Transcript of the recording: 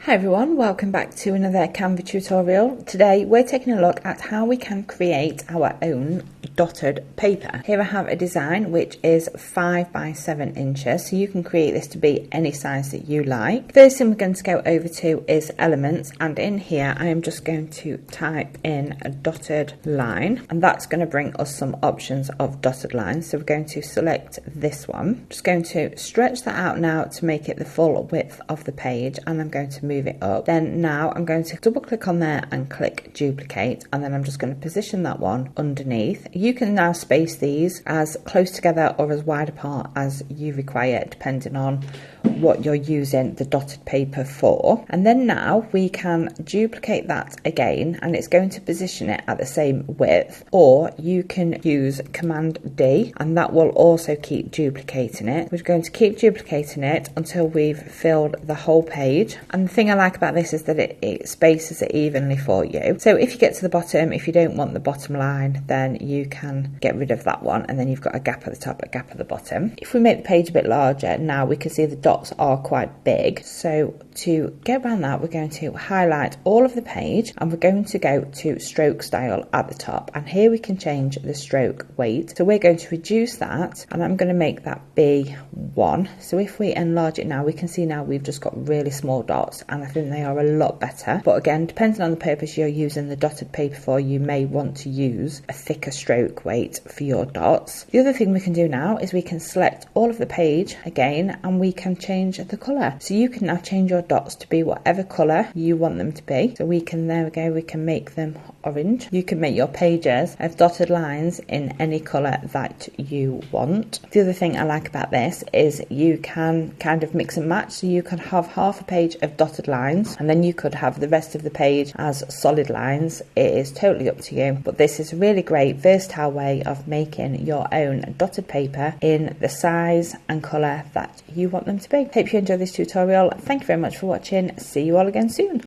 Hi everyone, welcome back to another Canva tutorial. Today we're taking a look at how we can create our own dotted paper. Here I have a design which is 5 by 7 inches, so you can create this to be any size that you like. First thing we're going to go over to is elements, and in here I am just going to type in a dotted line, and that's going to bring us some options of dotted lines. So we're going to select this one. Just going to stretch that out now to make it the full width of the page, and I'm going to move it up. Then now I'm going to double click on there and click duplicate, and then I'm just going to position that one underneath. You can now space these as close together or as wide apart as you require, depending on what you're using the dotted paper for. And then now we can duplicate that again, and it's going to position it at the same width, or you can use Command D and that will also keep duplicating it. We're going to keep duplicating it until we've filled the whole page. And the thing I like about this is that it spaces it evenly for you. So if you get to the bottom, if you don't want the bottom line, then you can get rid of that one, and then you've got a gap at the top, a gap at the bottom. If we make the page a bit larger, now we can see the dots are quite big. So to get around that, we're going to highlight all of the page, and we're going to go to stroke style at the top, and here we can change the stroke weight. So we're going to reduce that, and I'm going to make that be 1. So if we enlarge it now, we can see now we've just got really small dots, and I think they are a lot better. But again, depending on the purpose you're using the dotted paper for, you may want to use a thicker stroke weight for your dots. The other thing we can do now is we can select all of the page again, and we can change the colour. So you can now change your dots to be whatever colour you want them to be. So we can, there we go, we can make them orange. You can make your pages of dotted lines in any colour that you want. The other thing I like about this is you can kind of mix and match. So you can have half a page of dotted lines, and then you could have the rest of the page as solid lines. It is totally up to you, but this is a really great versatile way of making your own dotted paper in the size and colour that you want them to be. Hope you enjoyed this tutorial. Thank you very much for watching. See you all again soon.